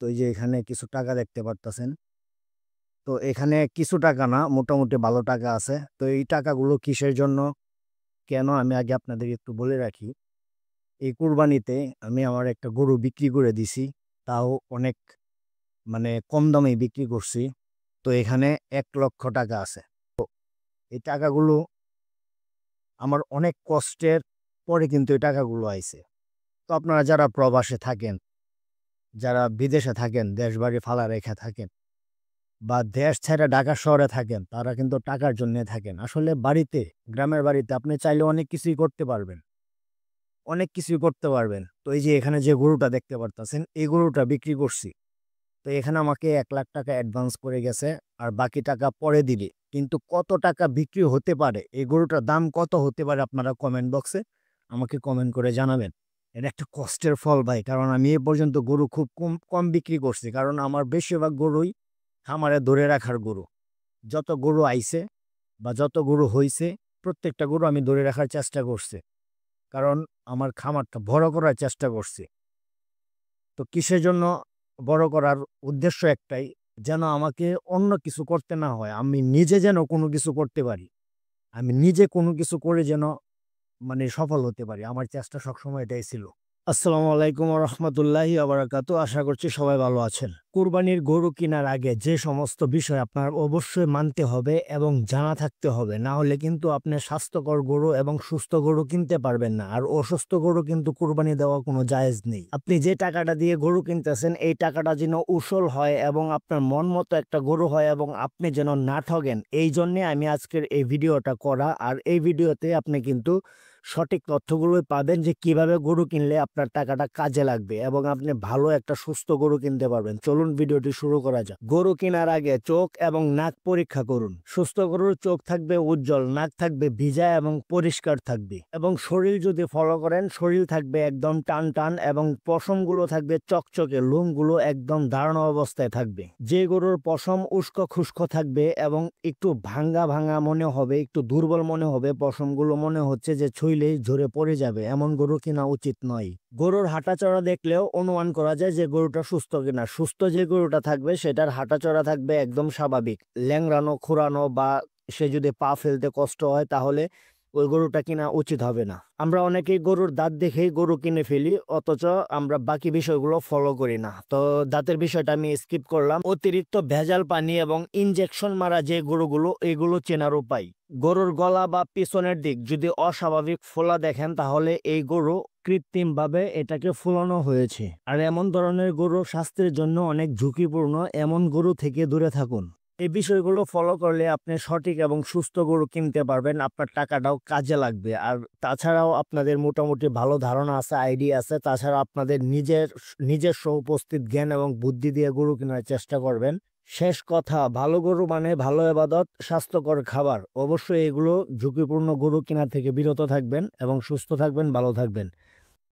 তো এই যে এখানে কিছু টাকা দেখতে পারতেছেন। তো এখানে কিছু টাকা না, মোটামুটি ভালো টাকা আছে। তো এই টাকাগুলো কিসের জন্য, কেন, আমি আগে আপনাদের একটু বলে রাখি। এই কুরবানিতে আমি আমার একটা গরু বিক্রি করে দিছি, তাও অনেক মানে কম দামে বিক্রি করছি। তো এখানে 1 লক্ষ টাকা আছে। এই টাকাগুলো আমার অনেক কষ্টের পরে কিন্তু এই টাকাগুলো আইছে। তো আপনারা যারা প্রবাসে থাকেন, যারা বিদেশে থাকেন, দেশ বাড়ি ফালা রেখে থাকেন, বা দেশ ছেড়ে ঢাকা শহরে থাকেন, তারা কিন্তু টাকার জন্য থাকেন। আসলে বাড়িতে, গ্রামের বাড়িতে আপনি চাইলে অনেক কিছুই করতে পারবেন, অনেক কিছুই করতে পারবেন। তো এই যে এখানে যে গরুটা দেখতে পারতেছেন, এই গরুটা বিক্রি করছি। তো এখানে আমাকে 1 লাখ টাকা অ্যাডভান্স করে গেছে, আর বাকি টাকা পরে দিবে। কিন্তু কত টাকা বিক্রি হতে পারে, এই গরুটার দাম কত হতে পারে, আপনারা কমেন্ট বক্সে আমাকে কমেন্ট করে জানাবেন। এটা একটা কষ্টের ফল ভাই, কারণ আমি এ পর্যন্ত গরু খুব কম কম বিক্রি করছি, কারণ আমার বেশিরভাগ গরুই খামারে ধরে রাখার গরু। যত গরু আইছে বা যত গরু হইছে, প্রত্যেকটা গরু আমি ধরে রাখার চেষ্টা করছি, কারণ আমার খামারটা বড় করার চেষ্টা করছি। তো কিসের জন্য বড় করার উদ্দেশ্য একটাই, যেন আমাকে অন্য কিছু করতে না হয়, আমি নিজে যেন কোনো কিছু করতে পারি, আমি নিজে কোনো কিছু করে যেন মানে সফল হতে পারি। আমার চেষ্টা সবসময় এটাই ছিল। আসসালামু আলাইকুম ওয়া রাহমাতুল্লাহি ওয়া বারাকাতুহু। আশা করছি সবাই ভালো আছেন। কুরবানির গরু কেনার আগে যে সমস্ত বিষয় আপনার অবশ্যই মানতে হবে এবং জানা থাকতে হবে, না হলে কিন্তু আপনি স্বাস্থ্যকর গরু এবং সুস্থ গরু কিনতে পারবেন না। আর অসুস্থ গরু কিন্তু কুরবানি দেওয়া কোনো জায়েজ নেই। আপনি যে টাকাটা দিয়ে গরু কিনতেছেন, এই টাকাটা যেন উসল হয় এবং আপনার মন মতো একটা গরু হয় এবং আপনি যেন না ঠগেন, এই জন্যে আমি আজকের এই ভিডিওটা করা। আর এই ভিডিওতে আপনি কিন্তু সঠিক তথ্যগুলোই পাবেন যে কিভাবে গরু কিনলে আপনার টাকাটা কাজে লাগবে এবং আপনি ভালো একটা সুস্থ গরু কিনতে পারবেন। চলুন ভিডিওটি শুরু করা যাক। গরু কেনার আগে চোখ এবং নাক পরীক্ষা করুন। সুস্থ গরুর চোখ থাকবে উজ্জ্বল, নাক থাকবে ভিজা এবং পরিষ্কার থাকবে, এবং শরীর যদি ফলো করেন, শরীর থাকবে একদম টান টান এবং পশমগুলো থাকবে চকচকে, লোমগুলো একদম দাঁড়ানো অবস্থায় থাকবে। যে গরুর পশম উস্কো খুস্কো থাকবে এবং একটু ভাঙ্গা ভাঙ্গা মনে হবে, একটু দুর্বল মনে হবে, পশমগুলো মনে হচ্ছে যে ছুঁইলেই ঝরে পড়ে যাবে, এমন গরু কেনা উচিত নয়। গরুর হাঁটাচড়া দেখলেও অনুমান করা যায় যে গরুটা সুস্থ কিনা। সুস্থ যে গরুটা থাকবে সেটার হাঁটাচড়া থাকবে একদম স্বাভাবিক, ল্যাংড়ানো খোঁড়ানো বা সে যদি পা ফেলতে কষ্ট হয় তাহলে ওই গরুটা কিনা উচিত হবে না। আমরা অনেকেই গরুর দাঁত দেখেই গরু কিনে ফেলি, অথচ আমরা বাকি বিষয়গুলো ফলো করি না। তো দাঁতের বিষয়টা আমি স্কিপ করলাম। অতিরিক্ত ভেজাল পানি এবং ইনজেকশন মারা যে গরুগুলো, এগুলো চেনার উপায়: গরুর গলা বা পিছনের দিক যদি অস্বাভাবিক ফোলা দেখেন, তাহলে এই গরু কৃত্রিমভাবে এটাকে ফুলানো হয়েছে। আর এমন ধরনের গরু স্বাস্থ্যের জন্য অনেক ঝুঁকিপূর্ণ, এমন গরু থেকে দূরে থাকুন। এই বিষয়গুলো ফলো করলে আপনি সঠিক এবং সুস্থ গরু কিনতে পারবেন, আপনার টাকাটাও কাজে লাগবে। আর তাছাড়াও আপনাদের মোটামুটি ভালো ধারণা আছে, আইডিয়া আছে। তাছাড়া আপনাদের নিজস্ব উপস্থিত জ্ঞান এবং বুদ্ধি দিয়ে গরু কেনার চেষ্টা করবেন। শেষ কথা, ভালো গরু মানে ভালো ইবাদত, স্বাস্থ্যকর খাবার। অবশ্যই এগুলো ঝুঁকিপূর্ণ গরু কেনা থেকে বিরত থাকবেন এবং সুস্থ থাকবেন, ভালো থাকবেন।